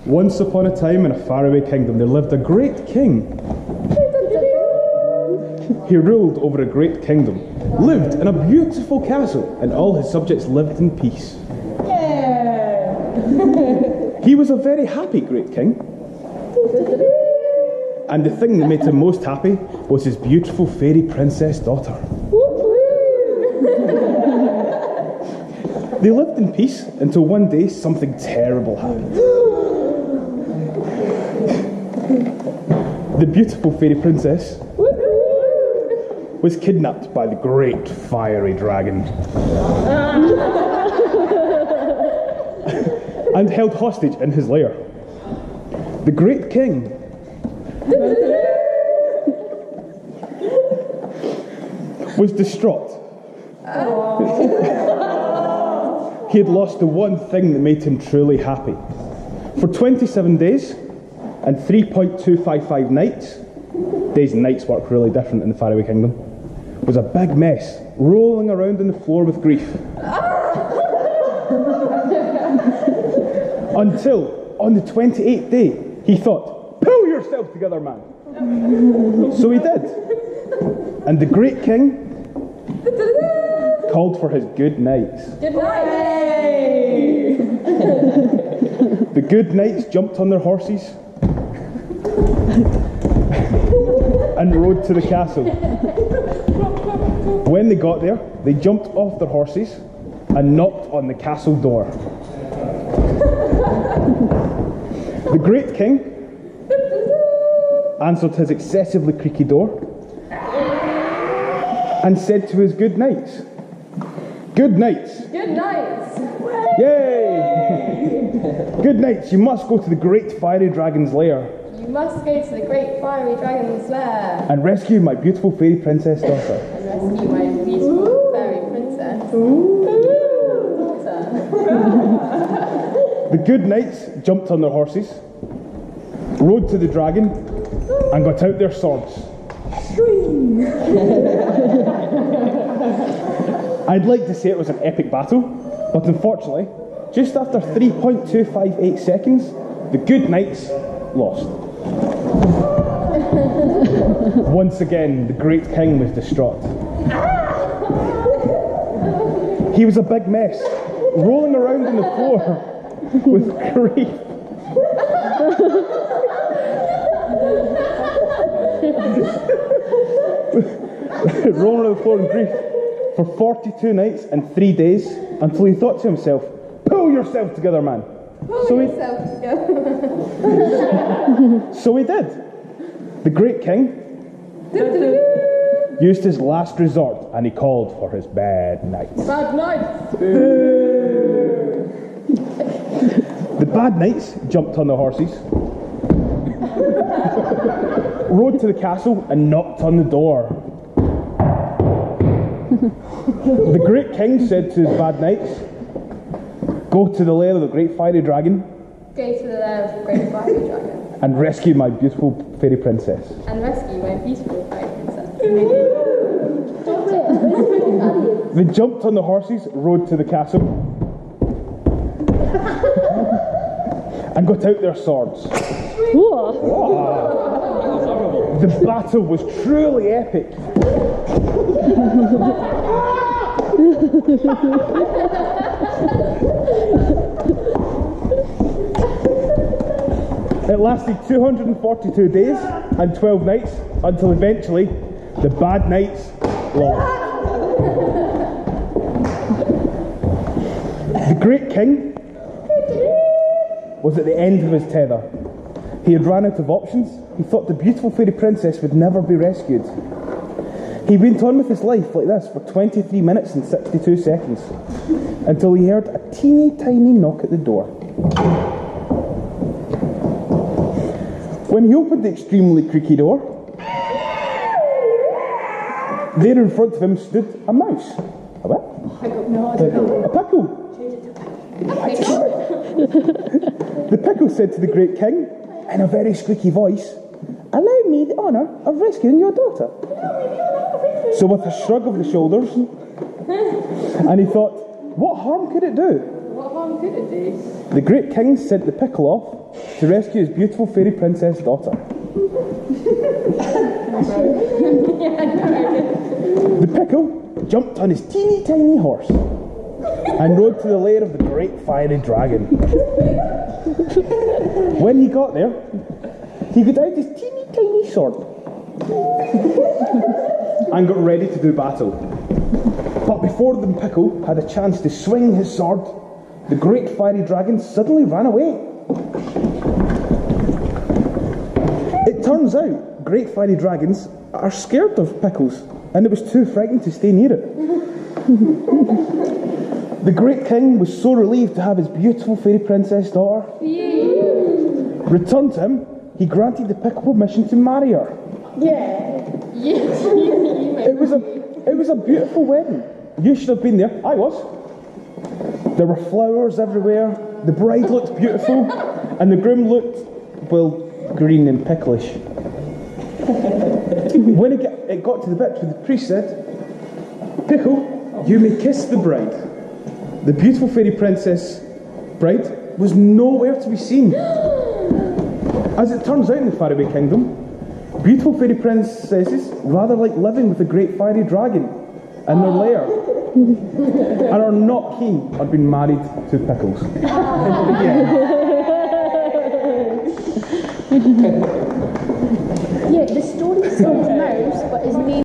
Once upon a time in a faraway kingdom there lived a great king. He ruled over a great kingdom, lived in a beautiful castle, and all his subjects lived in peace. He was a very happy great king. And the thing that made him most happy was his beautiful fairy princess daughter. They lived in peace until one day something terrible happened. The beautiful fairy princess was kidnapped by the great fiery dragon and held hostage in his lair. The great king was distraught. He had lost the one thing that made him truly happy. For 27 days and 3.255 nights, days and nights work really different in the faraway kingdom, was a big mess, rolling around on the floor with grief. Until, on the 28th day, he thought, "Pull yourself together, man." So he did. And the great king called for his good nights. Good night! The good knights jumped on their horses and rode to the castle. When they got there, they jumped off their horses and knocked on the castle door. The great king answered his excessively creaky door and said to his good knights, "Good knights." Good night! Yay! Good knights, you must go to the great fiery dragon's lair You must go to the great fiery dragon's lair and rescue my beautiful fairy princess daughter. and rescue my beautiful fairy princess. Daughter. The good knights jumped on their horses, rode to the dragon, and got out their swords. I'd like to say it was an epic battle, but unfortunately, just after 3.258 seconds, the good knights lost. Once again, the great king was distraught. He was a big mess, rolling around on the floor with grief. Rolling on the floor in grief for 42 nights and 3 days until he thought to himself, "Pull yourself together, man." Pull yourself together. So he did. The great king used his last resort and he called for his bad nights. Bad night! The bad knights jumped on their horses, rode to the castle and knocked on the door. The great king said to his bad knights, "Go to the lair of the great fiery dragon Go to the lair of the great fiery dragon and rescue my beautiful fairy princess." and rescue my beautiful fairy princess. They jumped on the horses, rode to the castle, and got out their swords. The battle was truly epic. It lasted 242 days and 12 nights until eventually the bad knights lost. The great king was at the end of his tether. He had run out of options. He thought the beautiful fairy princess would never be rescued. He went on with his life like this for 23 minutes and 62 seconds until he heard a teeny tiny knock at the door. When he opened the extremely creaky door, there in front of him stood a mouse. A what? A pickle. The pickle said to the great king, in a very squeaky voice, "Allow me the honour of rescuing your daughter." So with a shrug of the shoulders, and he thought, what harm could it do? What harm I'm good at this. The great king sent the pickle off to rescue his beautiful fairy princess daughter. The pickle jumped on his teeny tiny horse and rode to the lair of the great fiery dragon. When he got there, he got out his teeny tiny sword and got ready to do battle. But before the pickle had a chance to swing his sword, the great fiery dragon suddenly ran away. It turns out great fiery dragons are scared of pickles, and it was too frightened to stay near it. The great king was so relieved to have his beautiful fairy princess daughter. Returned to him, he granted the pickle permission to marry her. It was a beautiful wedding. You should have been there. I was. There were flowers everywhere. The bride looked beautiful, and the groom looked, well, green and picklish. When it got to the bit where the priest said, "Pickle, you may kiss the bride," the beautiful fairy princess bride was nowhere to be seen. As it turns out in the faraway kingdom, beautiful fairy princesses rather like living with the great fiery dragon in their lair, and are not keen on being married to pickles. Yeah, the story says mouse, but his name